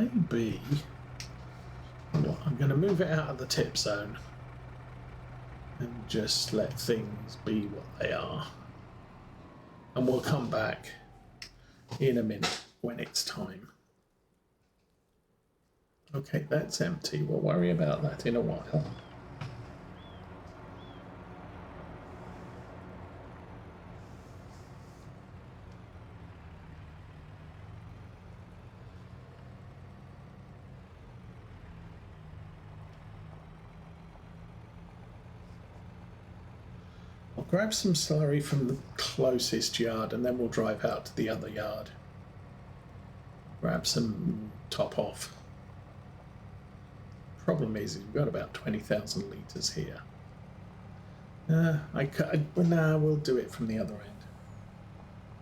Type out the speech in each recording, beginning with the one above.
maybe I'm going to move it out of the tip zone and just let things be what they are. And we'll come back in a minute when it's time. Okay, that's empty. We'll worry about that in a while. I'll grab some slurry from the closest yard and then we'll drive out to the other yard. Grab some top off. Problem is we've got about 20,000 litres here. We'll do it from the other end.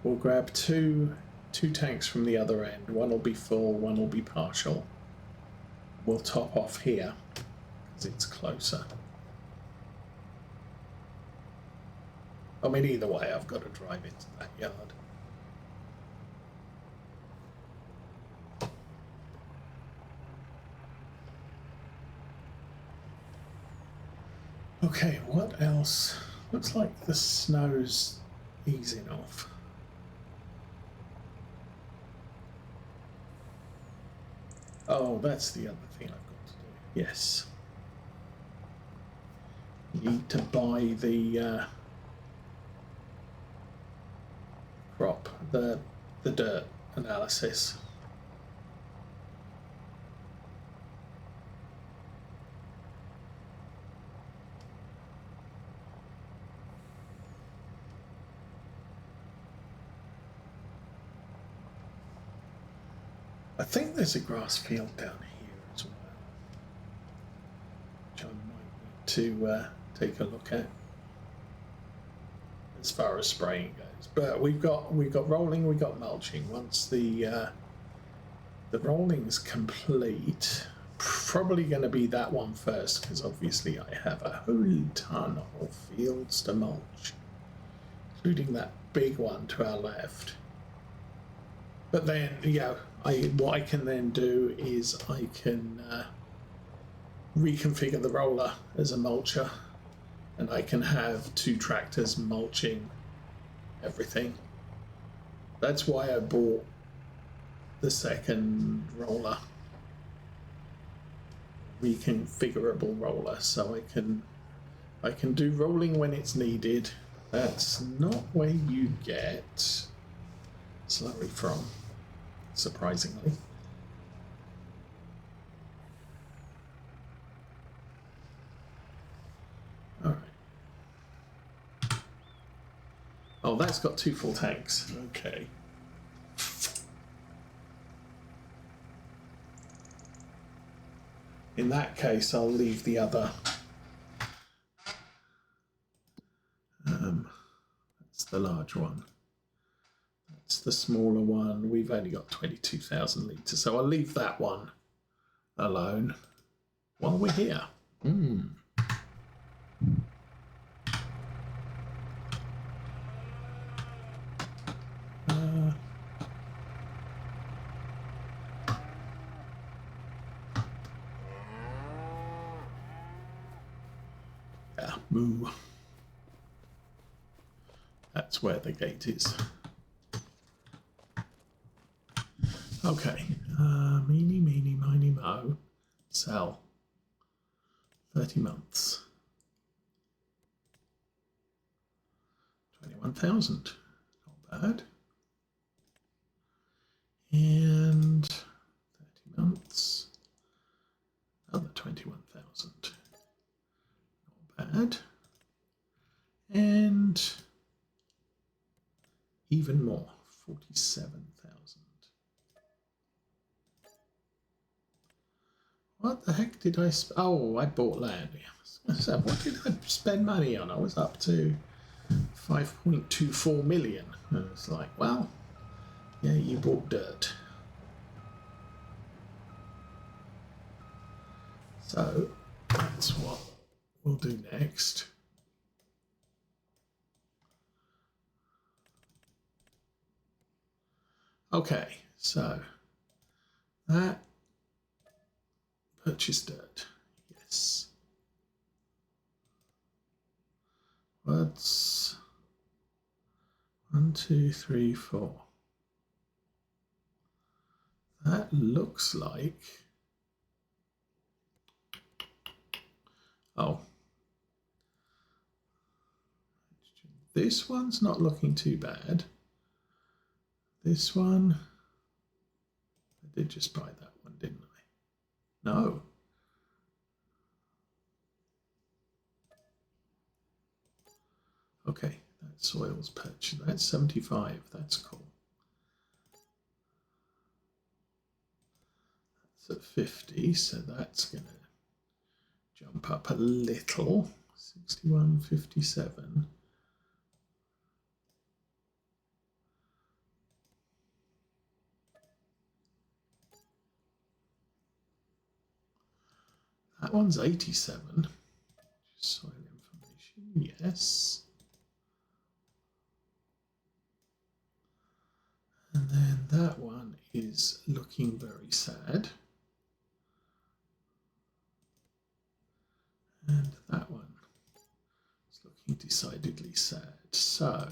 We'll grab two tanks from the other end. One will be full, one will be partial. We'll top off here because it's closer. I mean, either way, I've got to drive into that yard. Okay, what else? Looks like the snow's easing off. Oh, that's the other thing I've got to do. Yes. You need to buy the crop, the dirt analysis. I think there's a grass field down here as well, which I might need to take a look at as far as spraying goes. But we've got rolling, we've got mulching. Once the rolling's complete, probably going to be that one first because obviously I have a whole ton of fields to mulch, including that big one to our left. But then, what I can then do is I can reconfigure the roller as a mulcher, and I can have 2 tractors mulching everything. That's why I bought the second roller, reconfigurable roller, so I can do rolling when it's needed. That's not where you get slurry from, surprisingly. All right. Oh, that's got 2 full tanks. Okay. In that case, I'll leave the other. That's the large one. That's the smaller one. We've only got 22,000 litres, so I'll leave that one alone while we're here. Moo. That's where the gate is. Okay. Meeny, meeny, miny, mo. Sell. 30 months. 21,000. Not bad. And 30 months. Another 21,000. Not bad. And even more. 47,000. What the heck did I oh, I bought land. So what did I spend money on? I was up to 5.24 million. And it's like, well, yeah, you bought dirt. So that's what we'll do next. Okay, so that purchase dirt. Yes. What's 1, 2, 3, 4? That looks like. Oh. This one's not looking too bad. This one. I did just buy that one, didn't I? No. Okay, that soil's purchase. That's 75. That's cool. That's at 50, so that's going to jump up a little. 61.57. That one's 87. Soil information, yes. And then that one is looking very sad. And that one is looking decidedly sad. So,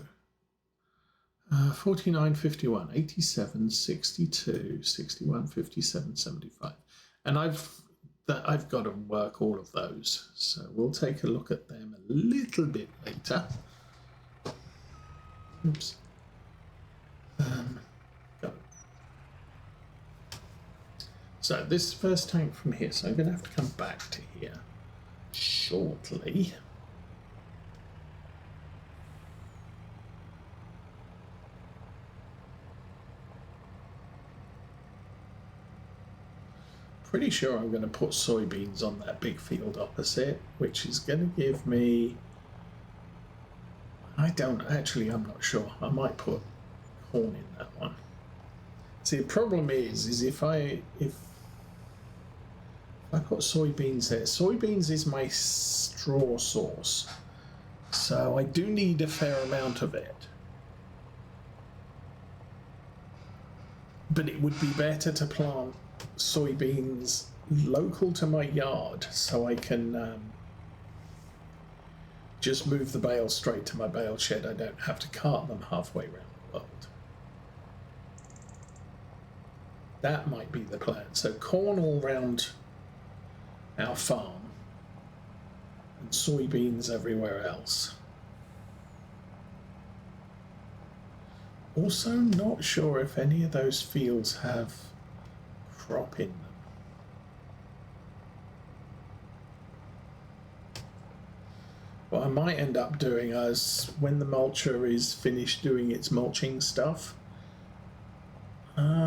49.51, 87, 62, 61, 57, 75. And I've got to work all of those. So we'll take a look at them a little bit later. Oops. Go. So this first tank from here. So I'm going to have to come back to here shortly. Pretty sure I'm going to put soybeans on that big field opposite, which is going to give me. I'm not sure. I might put corn in that one. See, the problem is if I put soybeans there, soybeans is my straw source, so I do need a fair amount of it. But it would be better to plant soybeans local to my yard so I can just move the bale straight to my bale shed. I don't have to cart them halfway around the world. That might be the plan. So corn all around our farm and soybeans everywhere else. Also not sure if any of those fields have crop in them. What I might end up doing is when the mulcher is finished doing its mulching stuff,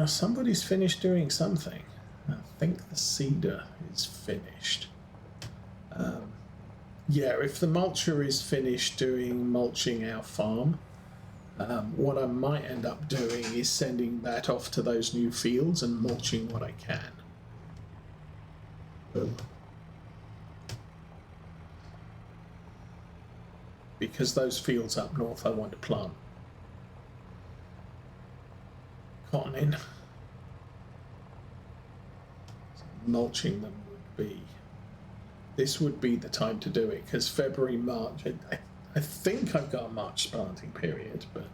somebody's finished doing something. I think the cedar is finished. Yeah, if the mulcher is finished doing mulching our farm, what I might end up doing is sending that off to those new fields and mulching what I can. Because those fields up north I want to plant cotton in. So mulching them this would be the time to do it, because February, March, I think I've got a March planting period, but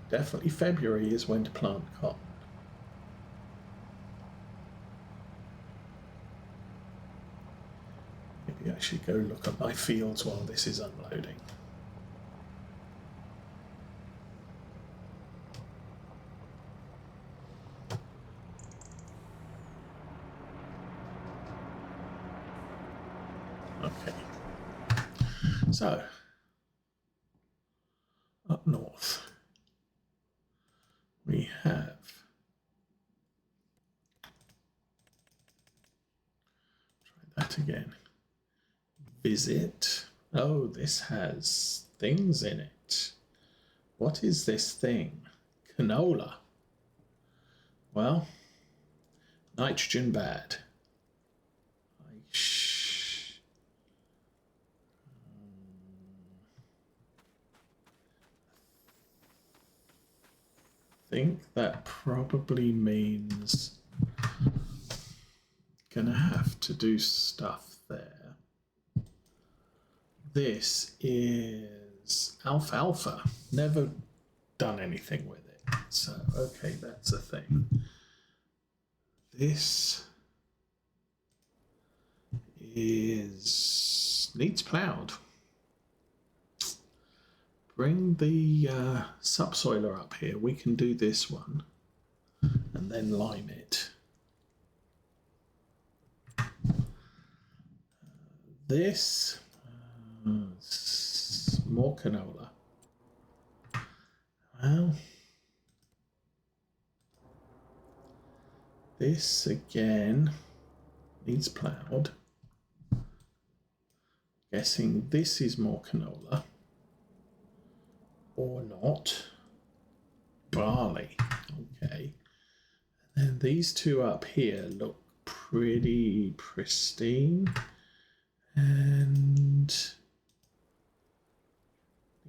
definitely February is when to plant cotton. Maybe I should go look at my fields while this is unloading. Okay. So, up north, we have that again. Visit. Oh, this has things in it. What is this thing? Canola. Well, nitrogen bad. I think that probably means gonna have to do stuff there. This is alfalfa. Never done anything with it. So, okay, that's a thing. This needs ploughed. Bring the subsoiler up here. We can do this one and then lime it. This more canola. Well, this again needs ploughed. Guessing this is more canola or not. Barley, okay. And then these two up here look pretty pristine and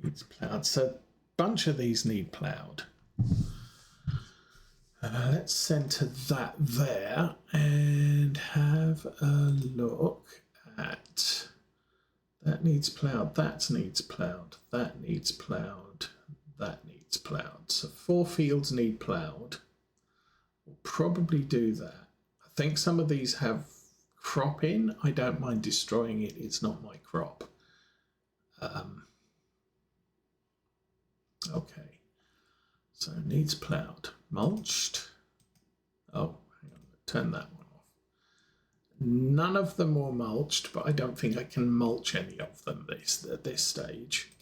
needs ploughed. So a bunch of these need ploughed. Let's centre that there and have a look at that needs ploughed, that needs ploughed, that needs ploughed, that needs ploughed. So 4 fields need ploughed. We'll probably do that. I think some of these have crop in. I don't mind destroying it. It's not my crop. Okay. So needs ploughed. Mulched. Oh, hang on. Turn that one off. None of them were mulched, but I don't think I can mulch any of them at this stage.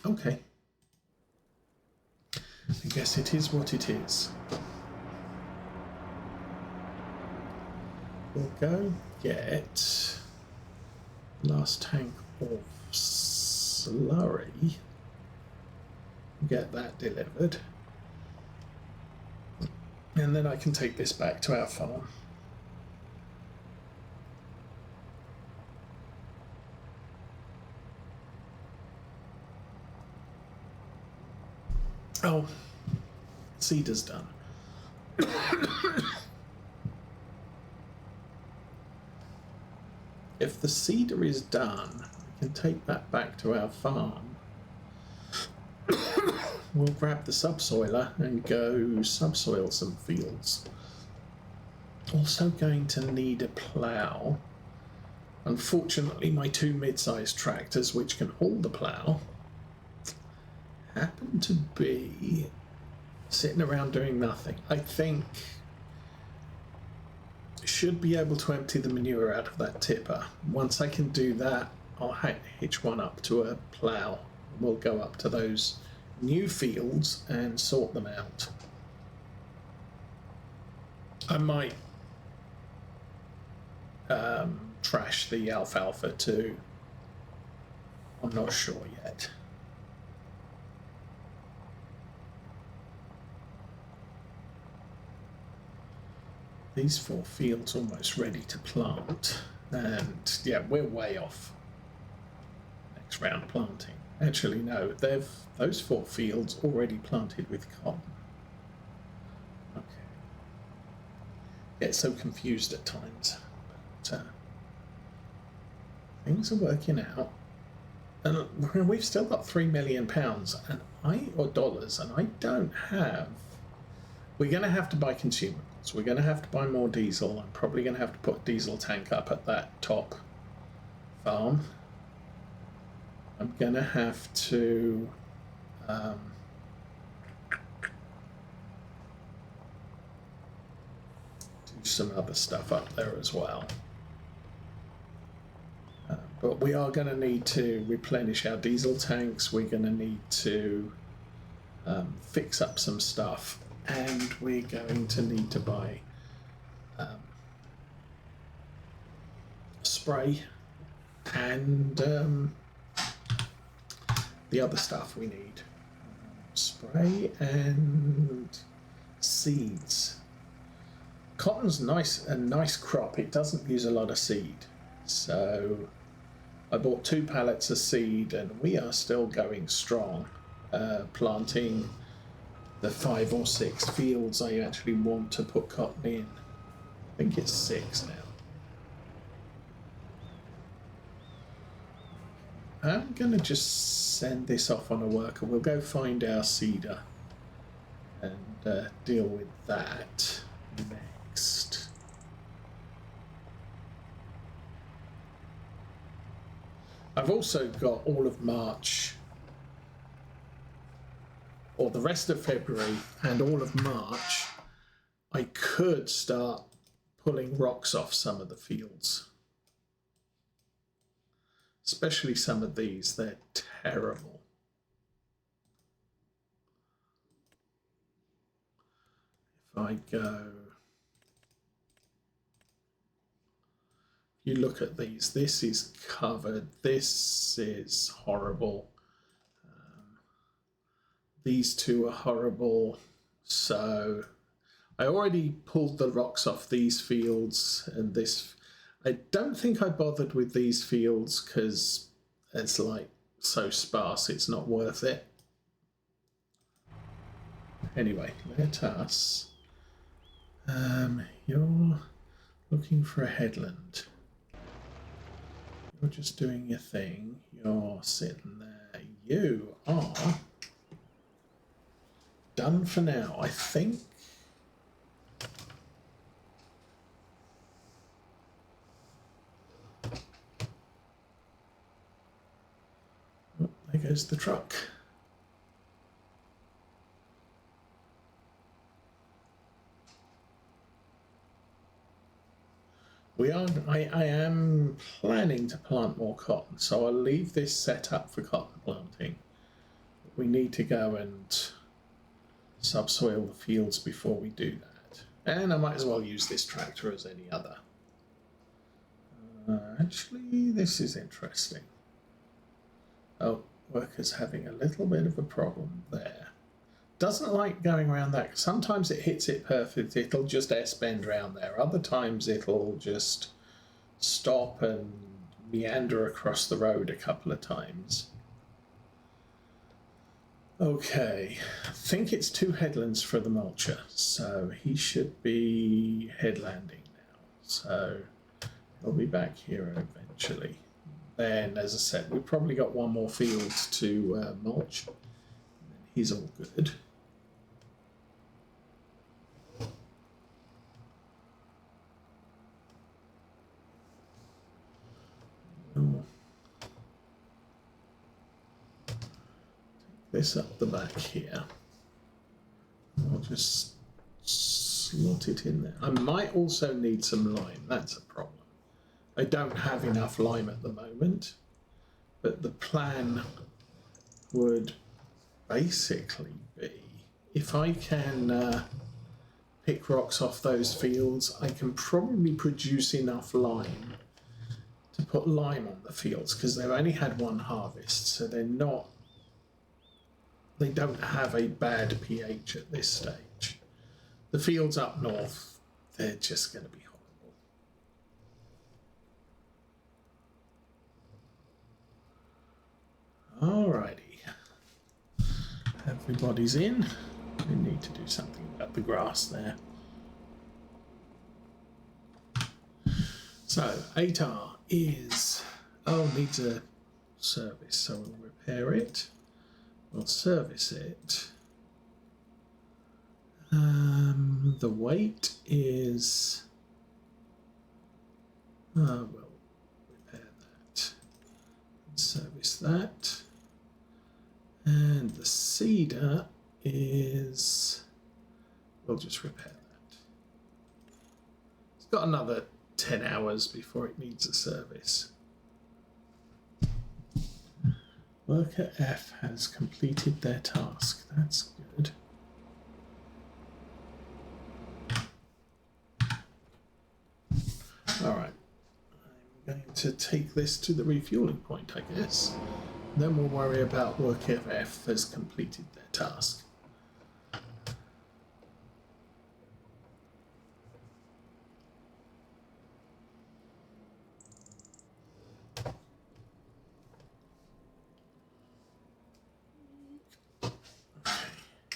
Okay. I guess it is what it is. We'll go get last tank of slurry. Get that delivered. And then I can take this back to our farm. Oh, cedar's done. If the cedar is done, I can take that back to our farm. We'll grab the subsoiler and go subsoil some fields. Also going to need a plough. Unfortunately, my 2 mid-sized tractors, which can haul the plough, happen to be sitting around doing nothing. I think should be able to empty the manure out of that tipper. Once I can do that, I'll hitch one up to a plough. We'll go up to those new fields and sort them out. I might trash the alfalfa too. I'm not sure yet. These 4 fields almost ready to plant, and yeah, we're way off next round planting. Actually, no, they've those 4 fields already planted with cotton. Okay. Get so confused at times, but things are working out, and we've still got £3 million, or dollars, and I don't have. We're going to have to buy consumables. We're going to have to buy more diesel. I'm probably going to have to put a diesel tank up at that top farm. I'm going to have to do some other stuff up there as well. But we are going to need to replenish our diesel tanks. We're going to need to fix up some stuff. And we're going to need to buy spray and the other stuff we need. Spray and seeds. Cotton's a nice crop. It doesn't use a lot of seed. So I bought 2 pallets of seed and we are still going strong, planting the 5 or 6 fields I actually want to put cotton in. think it's 6 now. I'm going to just send this off on a worker. We'll go find our cedar and deal with that next. I've also got all of March, or the rest of February and all of March. I could start pulling rocks off some of the fields. Especially some of these, they're terrible. If I go, you look at these, this is covered, this is horrible. These two are horrible. So I already pulled the rocks off these fields, and this, I don't think I bothered with these fields because it's like so sparse, it's not worth it. Anyway, let us, you're looking for a headland. You're just doing your thing. You're sitting there. You are done for now, I think. Oh, there goes the truck. I am planning to plant more cotton, so I'll leave this set up for cotton planting. We need to go and subsoil the fields before we do that. And I might as well use this tractor as any other. Actually, this is interesting. Oh, worker's having a little bit of a problem there. Doesn't like going around that. Sometimes it hits it perfect. It'll just S-bend around there. Other times it'll just stop and meander across the road a couple of times. Okay, I think it's 2 headlands for the mulcher, so he should be headlanding now. So he'll be back here eventually. Then, as I said, we've probably got 1 more field to mulch. And then he's all good. Oh. This up the back here. I'll just slot it in there. I might also need some lime. That's a problem. I don't have enough lime at the moment, but the plan would basically be, if I can pick rocks off those fields, I can probably produce enough lime to put lime on the fields, because they've only had 1 harvest, so they're not, they don't have a bad pH at this stage. The fields up north, they're just going to be horrible. Alrighty. Everybody's in. We need to do something about the grass there. So 8R is, needs a service, so we'll repair it. We'll service it. The weight is, we'll repair that. Service that. And the cedar is, we'll just repair that. It's got another 10 hours before it needs a service. Worker F has completed their task. That's good. All right. I'm going to take this to the refueling point, I guess. Then we'll worry about Worker F has completed their task.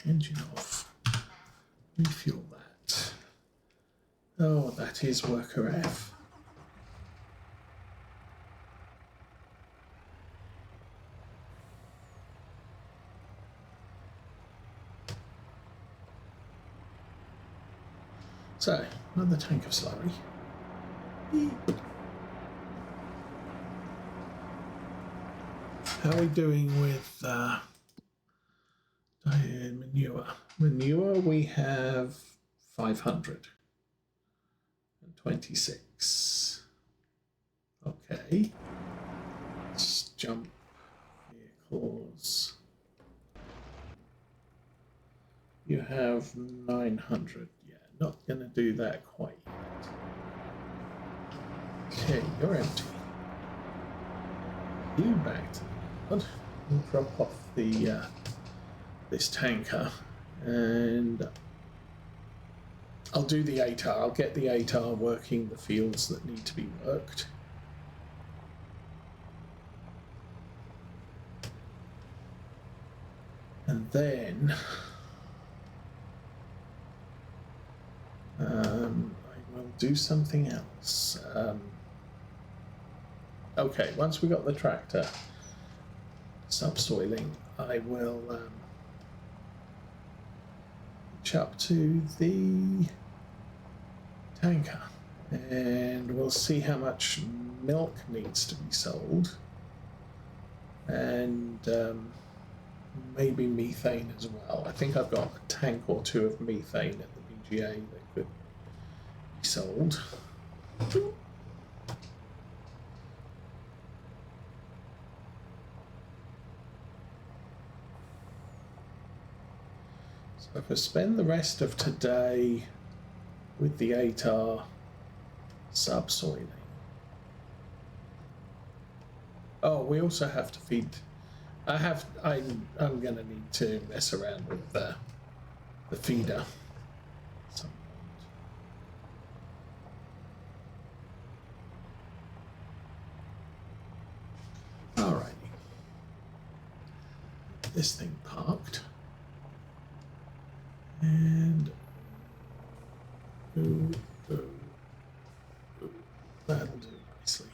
Engine off. Refuel that. Oh, that That is worker F. So, another tank of slurry. Beep. How are we doing with manure? Manure, we have 526. Okay. Let's jump vehicles. You have 900. Yeah, not going to do that quite yet. Okay, you're empty. You back to the yard. We'll drop off the this tanker, and I'll do the ATAR. I'll get the ATAR working the fields that need to be worked. And then I will do something else. Okay, once we got the tractor subsoiling, I will reach up to the tanker and we'll see how much milk needs to be sold, and maybe methane as well. I think I've got a tank or two of methane at the BGA that could be sold. So if I spend the rest of today with the ATAR subsoiling. Oh, we also have to feed. I'm going to need to mess around with the feeder at some point. Alrighty. This thing parked. And that'll do nicely.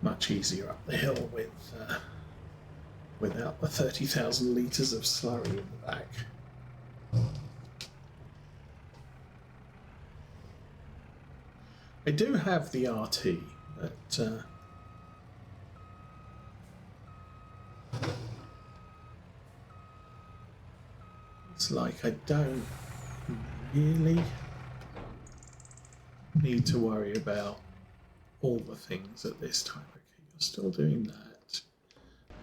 Much easier up the hill with without the 30,000 litres of slurry in the back. I do have the RT, but it's like I don't really need to worry about all the things at this time. Okay, you're still doing that.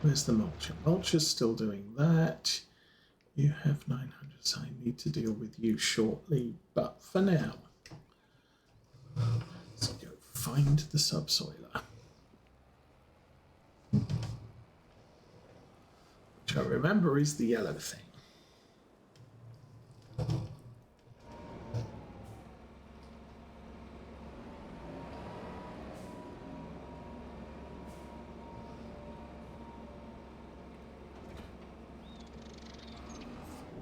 Where's the mulcher? Mulcher's still doing that. You have 900, so I need to deal with you shortly, but for now, let's go find the subsoiler, which I remember is the yellow thing.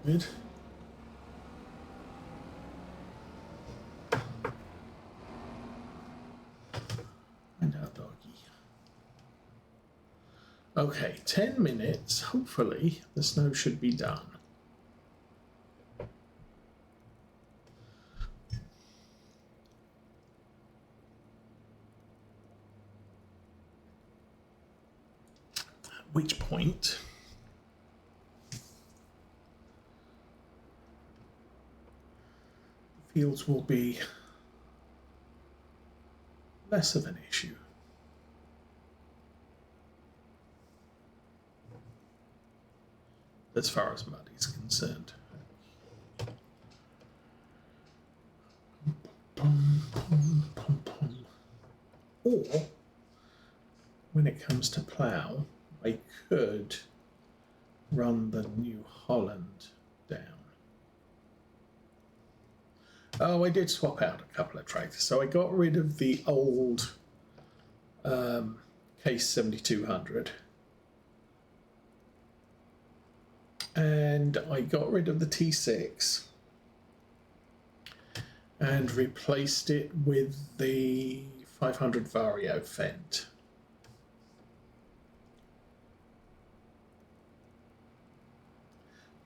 Forward. And our doggy. Okay, 10 minutes. Hopefully the snow should be done. At which point the fields will be less of an issue. As far as mud is concerned. Or, when it comes to plough, I could run the New Holland down. Oh, I did swap out a couple of tractors. So I got rid of the old case 7200. And I got rid of the T6 and replaced it with the 500 Vario Fendt.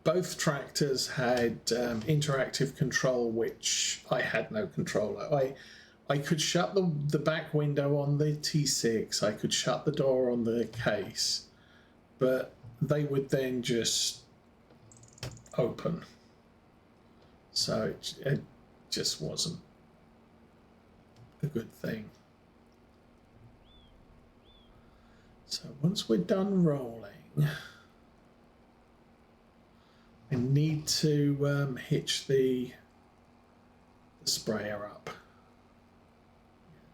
Both tractors had interactive control, which I had no control over. I could shut the back window on the T6, I could shut the door on the case, but they would then just open. So it just wasn't a good thing. So once we're done rolling, I need to hitch the sprayer up.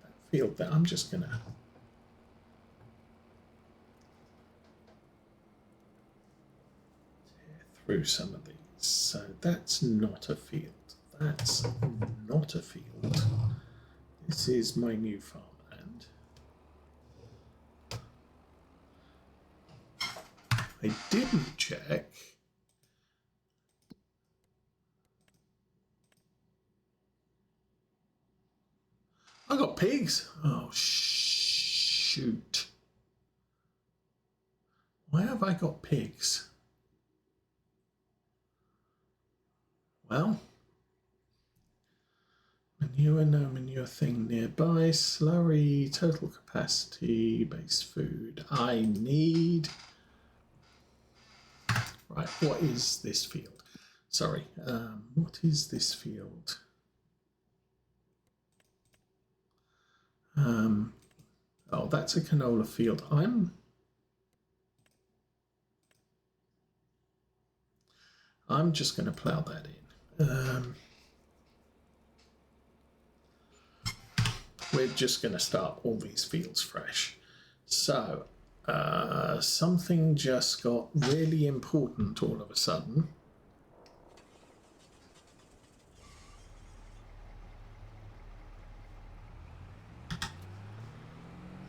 That field there, I'm just gonna tear through some of these. So that's not a field. That's not a field. This is my new farmland. I didn't check. I got pigs. Oh, shoot. Why have I got pigs? Well, manure, no manure thing nearby. Slurry, total capacity, base food. I need... Right, what is this field? Sorry, what is this field? Oh, that's a canola field. I'm just going to plough that in. We're just going to start all these fields fresh. So, something just got really important all of a sudden.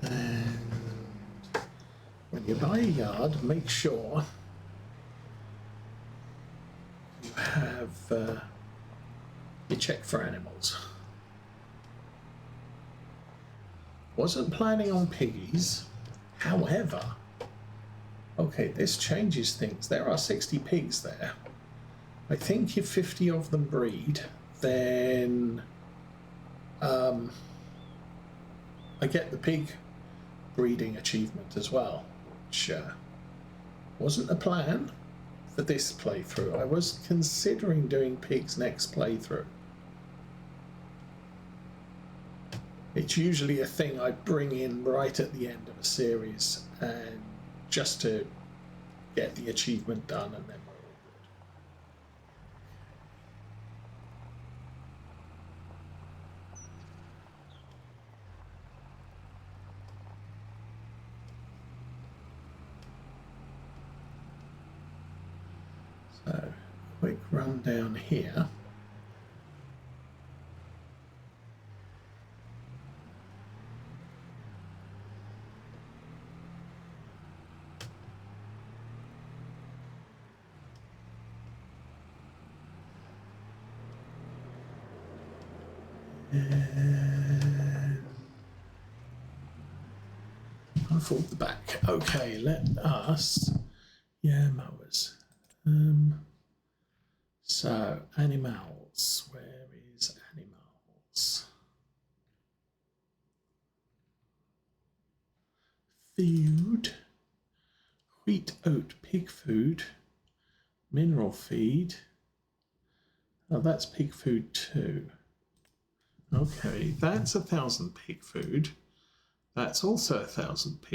And when you buy a yard, make sure you have you check for animals. Wasn't planning on piggies, however, okay, this changes things. There are 60 pigs there. I think if 50 of them breed, then I get the pig breeding achievement as well, which wasn't a plan for this playthrough. I was considering doing pigs next playthrough. It's usually a thing I bring in right at the end of a series, and just to get the achievement done, and then we're all good. So, quick run down here. Unfold the back. Okay, let us. Yeah, mowers. So, animals. Where is animals? Food. Wheat, oat, pig food. Mineral feed. Oh, that's pig food too. Okay, that's 1,000 pig food. That's also 1,000 pig